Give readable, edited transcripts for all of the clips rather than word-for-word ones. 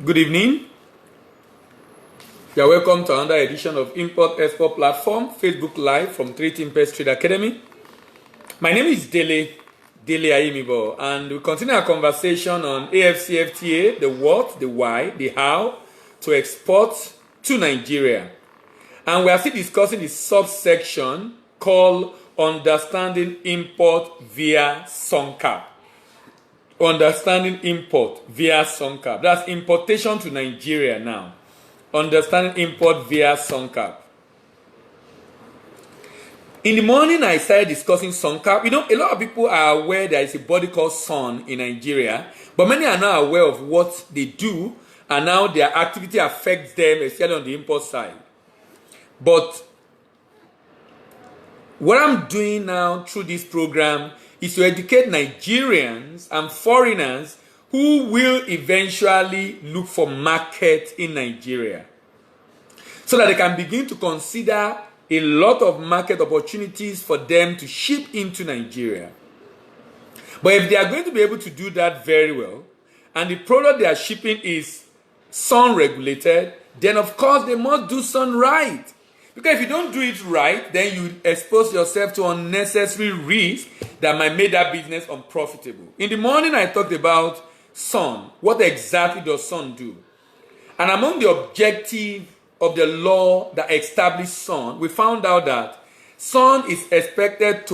Good evening. You are welcome to another edition of Import Export Platform, Facebook Live from 3 Pest Trade Academy. My name is Dele Ayimibo, and we continue our conversation on AFCFTA, the what, the why, the how to export to Nigeria. And we are still discussing the subsection called Understanding Import via SONCAP. Understanding import via SONCAP. That's importation to Nigeria now. Understanding import via SONCAP. In the morning, I started discussing SONCAP. You know, a lot of people are aware there is a body called SON in Nigeria, but many are not aware of what they do and how their activity affects them, especially on the import side. But what I'm doing now through this program is to educate Nigerians and foreigners who will eventually look for market in Nigeria, so that they can begin to consider a lot of market opportunities for them to ship into Nigeria. But if they are going to be able to do that very well, and the product they are shipping is SON regulated, then of course they must do SON right. Because if you don't do it right, then you expose yourself to unnecessary risk that might make that business unprofitable. In the morning, I talked about SON. What exactly does SON do? And among the objectives of the law that established SON, we found out that SON is vested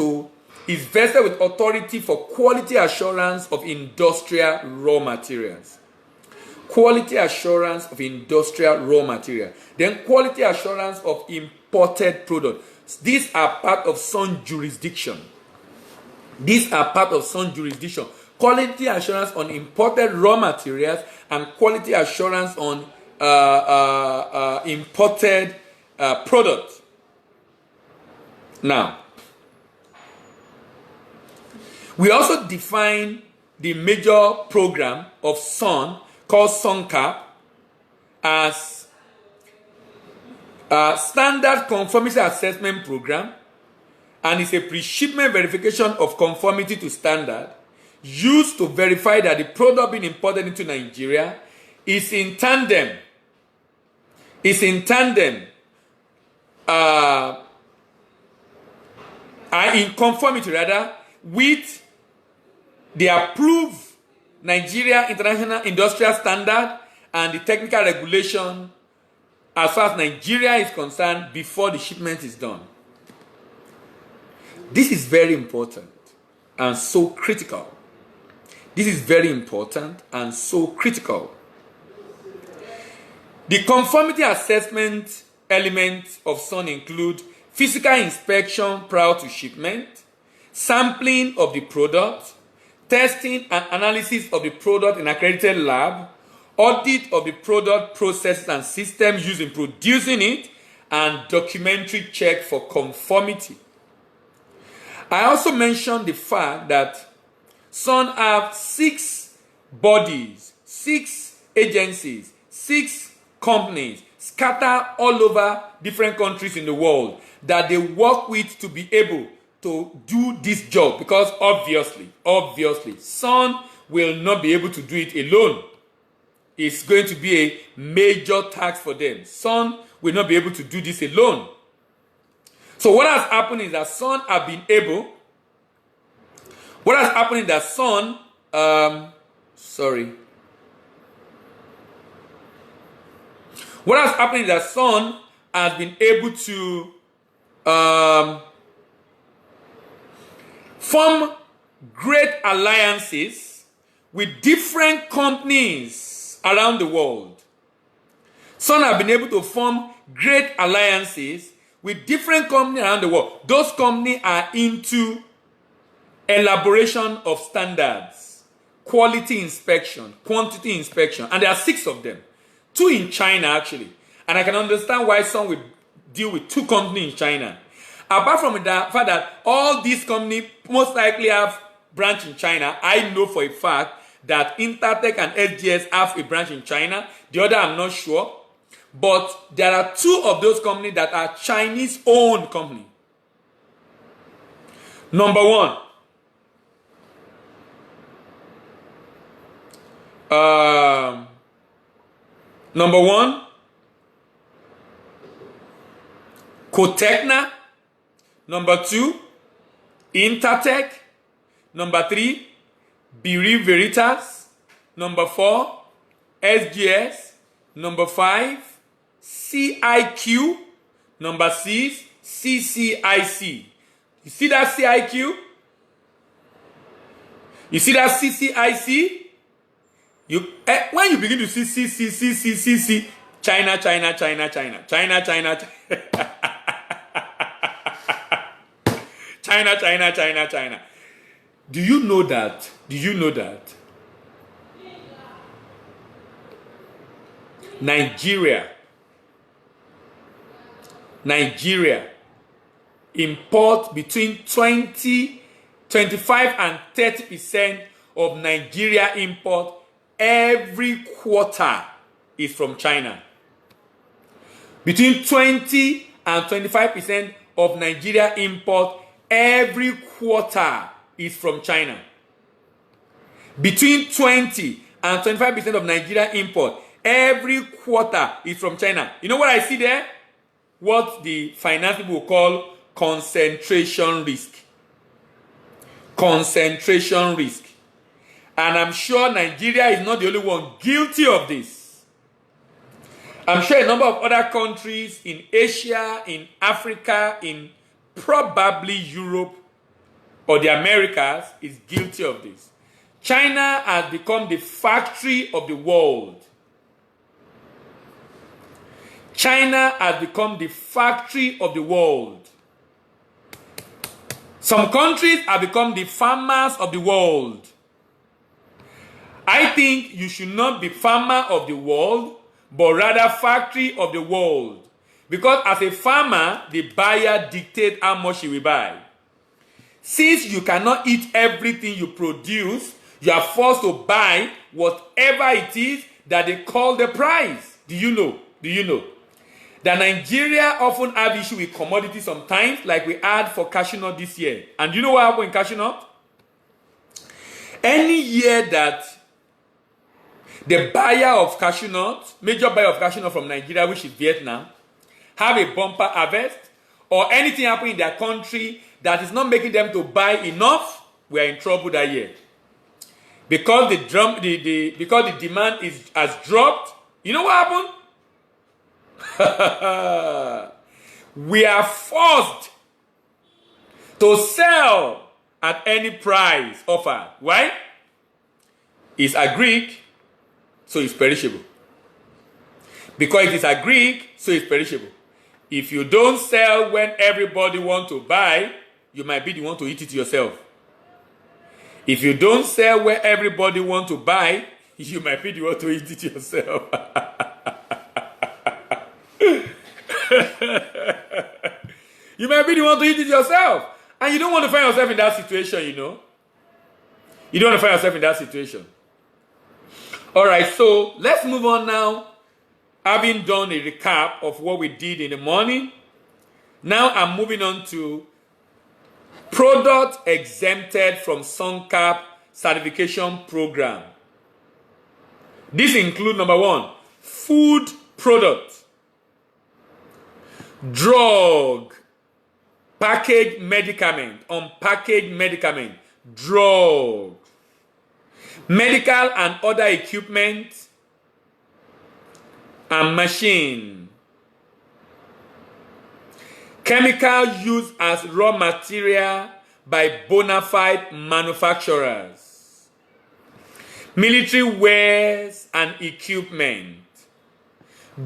with authority for quality assurance of industrial raw materials. Quality assurance of industrial raw material. Then quality assurance of imported products. These are part of SON jurisdiction. Quality assurance on imported raw materials and quality assurance on imported products. Now, we also define the major program of SON called SONCAP as a standard conformity assessment program, and it's a pre-shipment verification of conformity to standard used to verify that the product being imported into Nigeria is in tandem in conformity with the approved Nigeria International Industrial Standard and the technical regulation as far as Nigeria is concerned before the shipment is done. This is very important and so critical. The conformity assessment elements of SON include physical inspection prior to shipment, sampling of the product, testing and analysis of the product in accredited lab, audit of the product processes and systems used in producing it, and documentary check for conformity. I also mentioned the fact that SON have 6 bodies, 6 agencies, 6 companies scattered all over different countries in the world that they work with to be able to do this job, because obviously SON will not be able to do it alone. It's going to be a major task for them. SON will not be able to do this alone. So what has happened is that SON have been able. What has happened is that SON has been able to form great alliances with different companies around the world. SON have been able to form great alliances with different companies around the world. Those companies are into elaboration of standards, quality inspection, quantity inspection, and there are 6 of them. 2 in China actually. And I can understand why SON will deal with 2 companies in China. Apart from the fact that all these companies most likely have branch in China, I know for a fact that Intertech and SGS have a branch in China. The other I'm not sure. But there are 2 of those companies that are Chinese-owned companies. Number 1, Number 1, Cotecna. Number 2, Intertech. Number 3, Biri Veritas. Number 4, SGS. Number 5, CIQ. Number 6, CCIC. You see that CIQ? You see that CCIC? When you begin to see CCCCCC, China, China, China, China, China, China, China, China, China, China. Do you know that? Do you know that Nigeria import between 25 and 30% of Nigeria import every quarter is from China. Between 20 and 25% of Nigeria import every quarter is from China. Between 20 and 25% of Nigeria import every quarter is from China. You know what I see there? What the finance people call concentration risk. Concentration risk. And I'm sure Nigeria is not the only one guilty of this. I'm sure a number of other countries in Asia, in Africa, in probably Europe or the Americas is guilty of this. China has become the factory of the world. China has become the factory of the world. Some countries have become the farmers of the world. I think you should not be farmer of the world, but rather factory of the world. Because as a farmer, the buyer dictates how much he will buy. Since you cannot eat everything you produce, you are forced to buy whatever it is that they call the price. Do you know? Do you know? That Nigeria often have issue with commodities sometimes, like we had for cashew nut this year. And you know what happened in cashew nut? Any year that the buyer of cashew nut, major buyer of cashew nut from Nigeria, which is Vietnam, have a bumper harvest, or anything happen in their country that is not making them to buy enough, we are in trouble that year. Because the demand has dropped, you know what happened? We are forced to sell at any price offered. Why? It's agric, so it's perishable. Because it is agric, so it's perishable. If you don't sell when everybody wants to buy, you might be the one to eat it yourself. If you don't sell where everybody wants to buy, you might be the one to eat it yourself. You might be the one to eat it yourself. And you don't want to find yourself in that situation, you know. You don't want to find yourself in that situation. Alright, so let's move on now. Having done a recap of what we did in the morning, now I'm moving on to product exempted from SONCAP certification program. This includes number 1, food product, drug, packaged medicament, unpackaged medicament, drug, medical and other equipment, and machine, chemical used as raw material by bona fide manufacturers, military wares and equipment,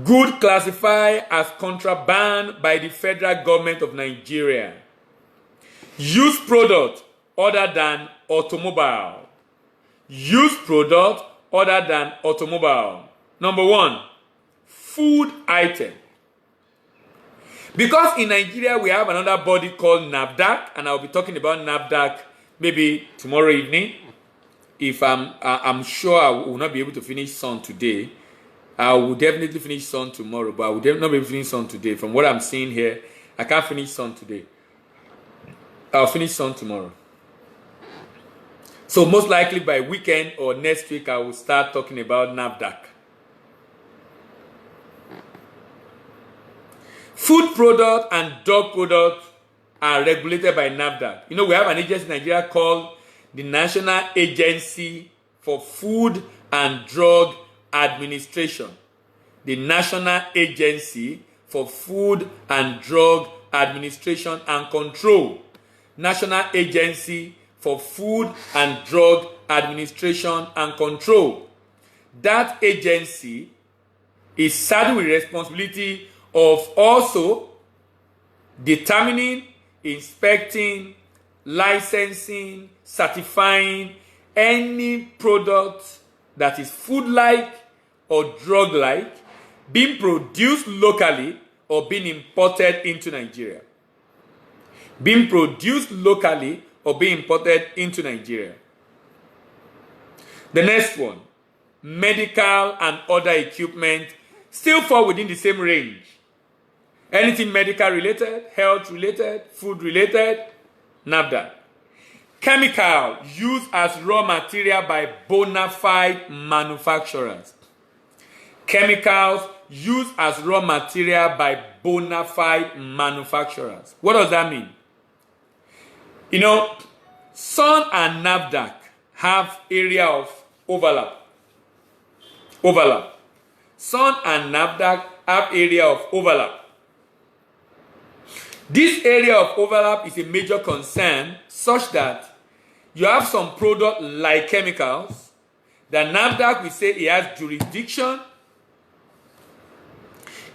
good classified as contraband by the federal government of Nigeria, used product other than automobile, used product other than automobile. Number 1, food item. Because in Nigeria we have another body called NAFDAC, and I'll be talking about NAFDAC maybe tomorrow evening. If I'm sure I will not be able to finish SON today. I will definitely finish SON tomorrow, but I will not be able to finish SON today. From what I'm seeing here, I can't finish SON today. I'll finish SON tomorrow. So most likely by weekend or next week, I will start talking about NAFDAC. Food product and dog product are regulated by NAFDAC. You know, we have an agency in Nigeria called the National Agency for Food and Drug Administration. The National Agency for Food and Drug Administration and Control. National Agency for Food and Drug Administration and Control. That agency is saddled with responsibility of also determining, inspecting, licensing, certifying any product that is food-like or drug-like being produced locally or being imported into Nigeria. Being produced locally or being imported into Nigeria. The next one, medical and other equipment still fall within the same range. Anything medical related, health related, food related, NAFDAC. Chemical used as raw material by bona fide manufacturers. Chemicals used as raw material by bona fide manufacturers. What does that mean? You know, SON and NAFDAC have area of overlap. SON and NAFDAC have area of overlap. This area of overlap is a major concern such that you have some product like chemicals that NAFDAC will say it has jurisdiction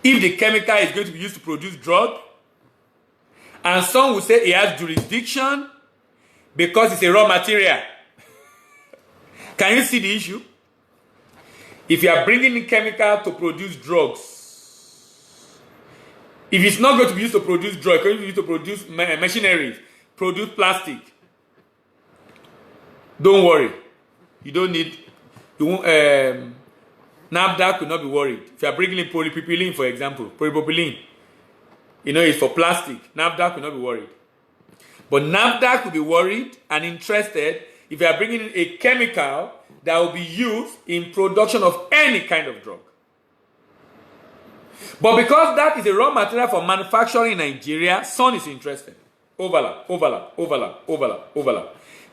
if the chemical is going to be used to produce drug, and some will say it has jurisdiction because it's a raw material. Can you see the issue? If you are bringing in chemical to produce drugs, if it's not going to be used to produce drugs, it's going to be used to produce machinery, produce plastic, don't worry. You don't need, you won't, NAFDAC will not be worried. If you are bringing in polypropylene, for example, polypropylene, you know, it's for plastic. NAFDAC will not be worried. But NAFDAC will be worried and interested if you are bringing in a chemical that will be used in production of any kind of drug. But because that is a raw material for manufacturing in Nigeria, SON is interested. Overlap.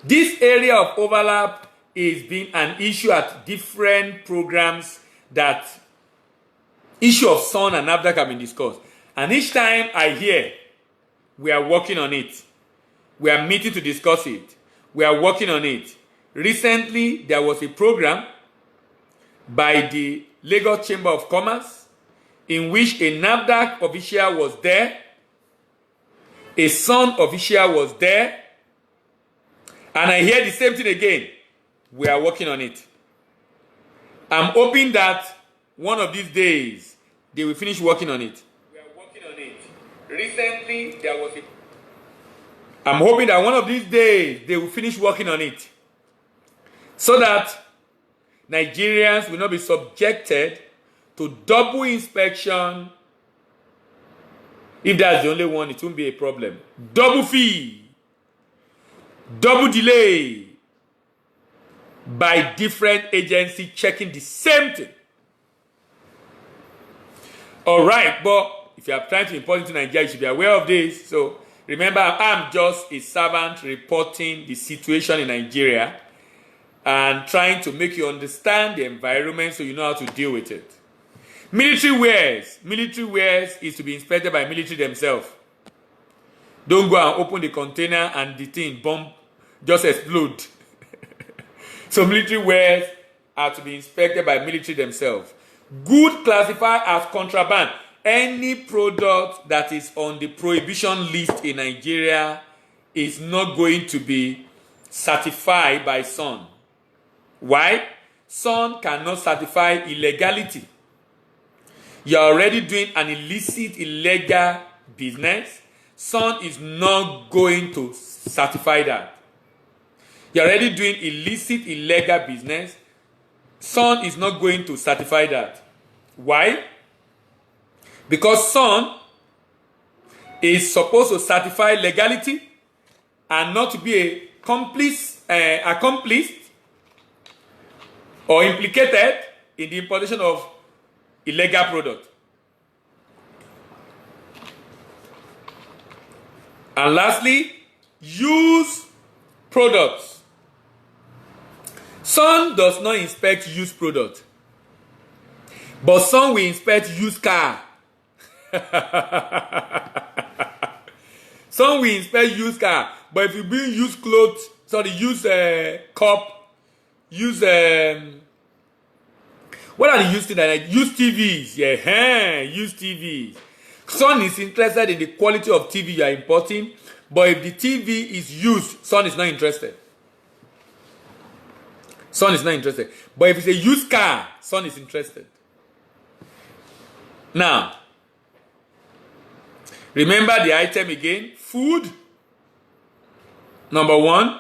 This area of overlap is being an issue at different programs that issue of SON and NAFDAC have been discussed. And each time I hear, we are working on it. We are meeting to discuss it. We are working on it. Recently, there was a program by the Lagos Chamber of Commerce in which a NAFDAC official was there, a SON official was there, and I hear the same thing again. We are working on it. I'm hoping that one of these days, they will finish working on it. We are working on it. Recently, there was a... I'm hoping that one of these days, they will finish working on it. So that Nigerians will not be subjected to double inspection. If that's the only one, it won't be a problem. Double fee, double delay by different agencies checking the same thing. All right, but if you are trying to import into Nigeria, you should be aware of this. So remember, I'm just a servant reporting the situation in Nigeria and trying to make you understand the environment so you know how to deal with it. Military wares is to be inspected by military themselves. Don't go and open the container and the thing bomb just explode. So military wares are to be inspected by military themselves. Good classified as contraband. Any product that is on the prohibition list in Nigeria is not going to be certified by SON. Why? SON cannot certify illegality. You're already doing an illicit, illegal business. SON is not going to certify that. You're already doing illicit, illegal business. SON is not going to certify that. Why? Because SON is supposed to certify legality and not to be a accomplice or implicated in the importation of illegal product. And lastly, used products. Son does not inspect used product, but Son will inspect used car. Son will inspect used car, but if you bring used clothes, used cup, used what are the used things? Used TVs, yeah, used TVs. Son is interested in the quality of TV you are importing, but if the TV is used, Son is not interested. Son is not interested. But if it's a used car, Son is interested. Now, remember the item again. Food, number 1.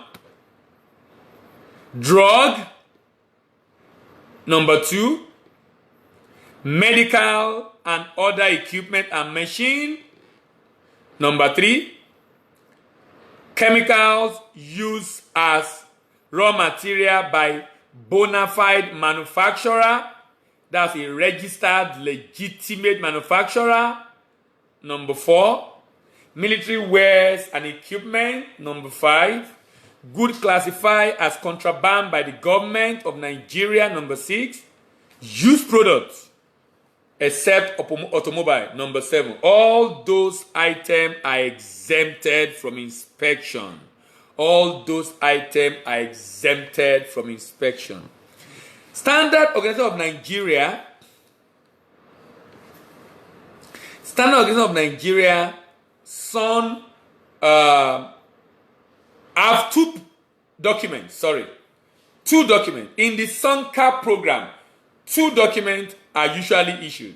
Drug, number 2. Medical and other equipment and machine, number 3. Chemicals used as raw material by bona fide manufacturer, that's a registered, legitimate manufacturer, number 4. Military wares and equipment, number 5. Goods classified as contraband by the government of Nigeria, number 6. Used products, except automobile, number 7. All those items are exempted from inspection. All those items are exempted from inspection. Standard Organization of Nigeria. Standard Organization of Nigeria, Son, have two documents. In the SONCAP program, 2 documents are usually issued.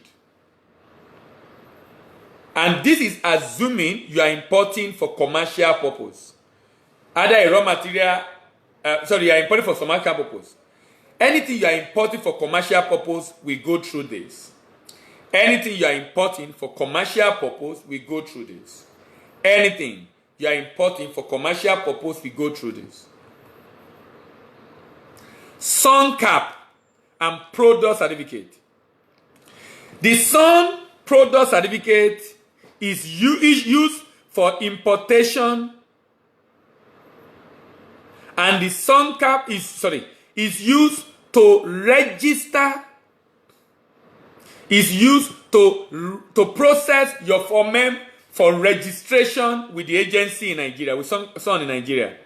And this is assuming you are importing for commercial purpose. Either a raw material, you are importing for commercial purpose. Anything you are importing for commercial purpose, we go through this. Anything you are importing for commercial purpose, we go through this. Anything you are importing for commercial purpose, we go through this. SONCAP and product certificate. The Son product certificate is used for importation, and the SONCAP is used to register, is used to process your form for registration with the agency in Nigeria, with Son in Nigeria.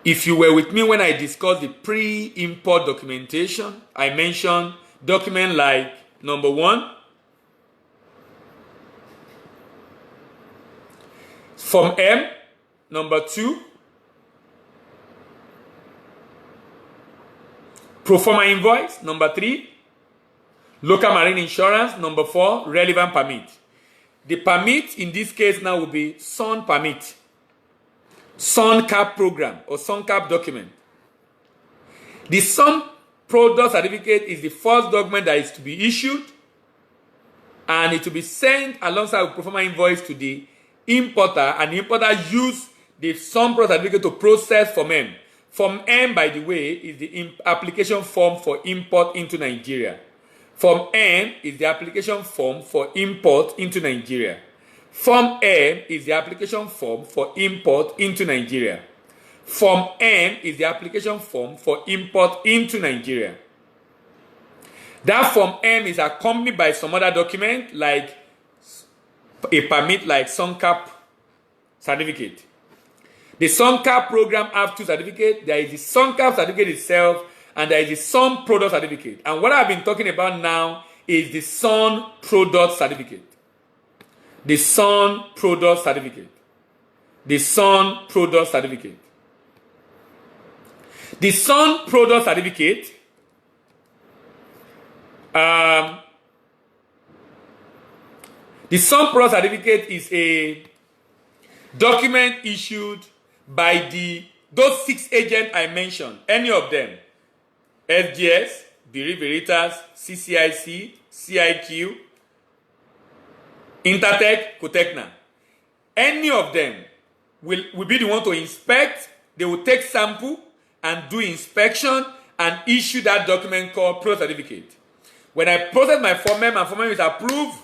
If you were with me when I discussed the pre-import documentation, I mentioned documents like, number 1, Form M, number 2, pro forma invoice, number 3, local marine insurance, number 4, relevant permit. The permit in this case now will be Son permit, SONCAP program or SONCAP document. The Son product certificate is the first document that is to be issued, and it will be sent alongside with pro forma invoice to the importer, and the importer use the Son product certificate to process Form M. Form M, by the way, is the application form for import into Nigeria. Form M is the application form for import into Nigeria. Form M is the application form for import into Nigeria. Form M is the application form for import into Nigeria. That Form M is accompanied by some other document like a permit like SONCAP certificate. The SONCAP program have 2 certificates. There is the SONCAP certificate itself, and there is the Son product certificate. And what I've been talking about now is the Son product certificate. The Son product certificate. The Son product certificate. The Son product certificate the Son product certificate is a document issued by those 6 agents I mentioned, any of them, FGS, Biri Veritas, CCIC, CIQ, Intertech, Cotecna. Any of them will be the one to inspect. They will take sample and do inspection and issue that document called product certificate. When I process my Form M and Form M is approved,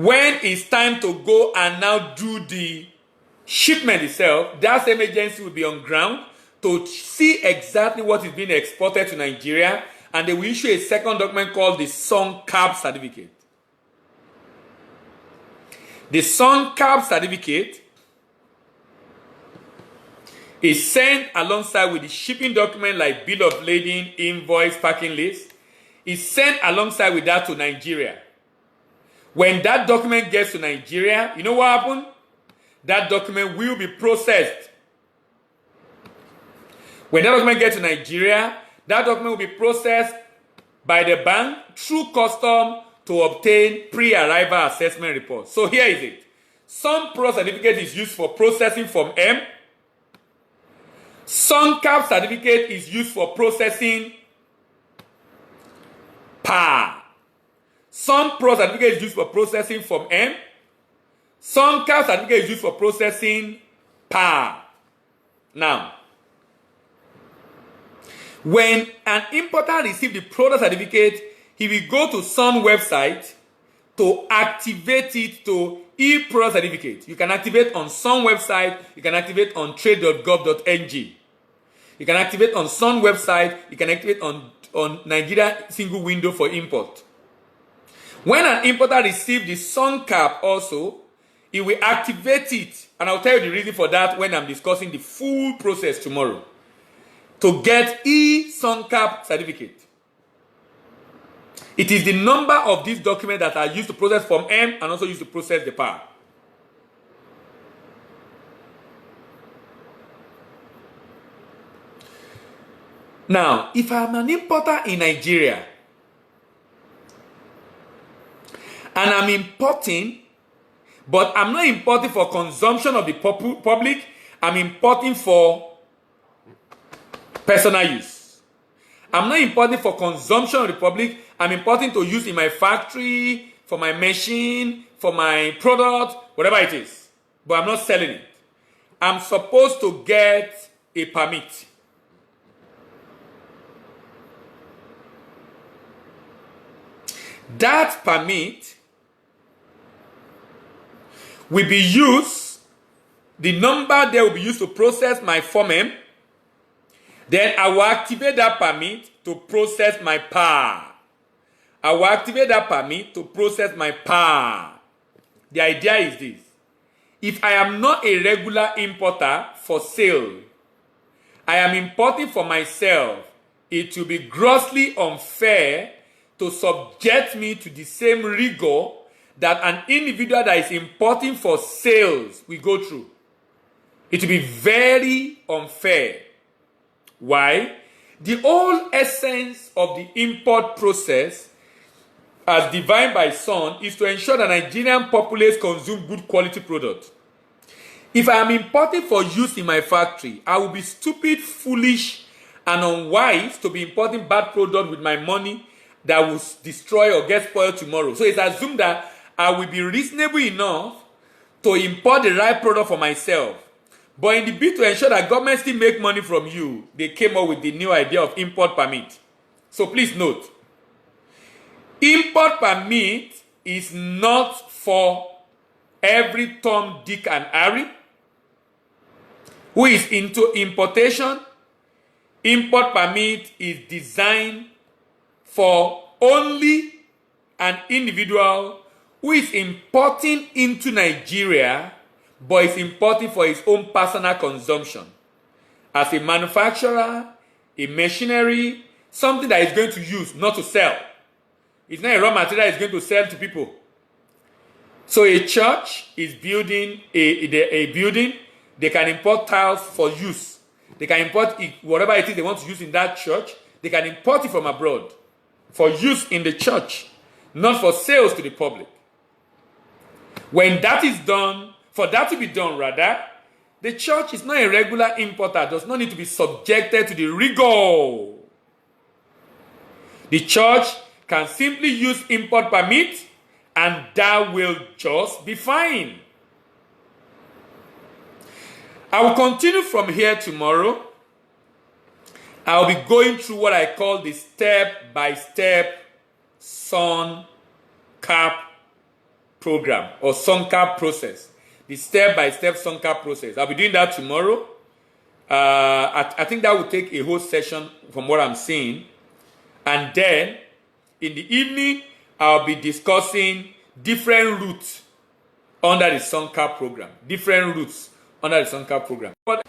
when it's time to go and now do the shipment itself, that same agency will be on ground to see exactly what is being exported to Nigeria, and they will issue a second document called the SONCAP certificate. The SONCAP certificate is sent alongside with the shipping document like bill of lading, invoice, packing list. It's sent alongside with that to Nigeria. When that document gets to Nigeria, you know what happened? That document will be processed. When that document gets to Nigeria, that document will be processed by the bank through custom to obtain pre-arrival assessment report. So here is it. Some pro certificate is used for processing from M. SONCAP certificate is used for processing PA. Some pro certificate is used for processing from M. SONCAP certificate is used for processing PA. Now, when an importer receives the product certificate, he will go to SON website to activate it to e-product certificate. You can activate on SON website, you can activate on trade.gov.ng. You can activate on SON website, you can activate on Nigeria single window for import. When an importer receives the SONCAP also, he will activate it, and I'll tell you the reason for that when I'm discussing the full process tomorrow, to get e-SONCAP certificate. It is the number of these documents that are used to process Form M and also used to process the PA. Now, if I'm an importer in Nigeria and I'm importing, but I'm not importing for consumption of the public, I'm importing for personal use. I'm not importing for consumption of the public, I'm importing to use in my factory, for my machine, for my product, whatever it is. But I'm not selling it. I'm supposed to get a permit. That permit will be used, the number there will be used to process my Form M. Then I will activate that permit to process my PA. I will activate that permit to process my PA. The idea is this. If I am not a regular importer for sale, I am importing for myself, it will be grossly unfair to subject me to the same rigor that an individual that is importing for sales will go through. It will be very unfair. Why? The whole essence of the import process, as defined by SON, is to ensure that Nigerian populace consume good quality products. If I am importing for use in my factory, I will be stupid, foolish, and unwise to be importing bad product with my money that will destroy or get spoiled tomorrow. So it's assumed that I will be reasonable enough to import the right product for myself. But in the bid to ensure that government still make money from you, they came up with the new idea of import permit. So please note, import permit is not for every Tom, Dick, and Harry who is into importation. Import permit is designed for only an individual who is importing into Nigeria but is importing for his own personal consumption. As a manufacturer, a machinery, something that is going to use, not to sell. It's not a raw material it's going to sell to people. So a church is building a building, they can import tiles for use. They can import whatever it is they want to use in that church, they can import it from abroad for use in the church, not for sales to the public. When that is done, for that to be done rather, the church is not a regular importer, does not need to be subjected to the rigor. The church can simply use import permit and that will just be fine. I will continue from here tomorrow. I will be going through what I call the step-by-step SONCAP program or SONCAP process, the step-by-step SONCAP process. I'll be doing that tomorrow. I think that will take a whole session from what I'm seeing. And then in the evening, I'll be discussing different routes under the SONCAP program. Different routes under the SONCAP program. But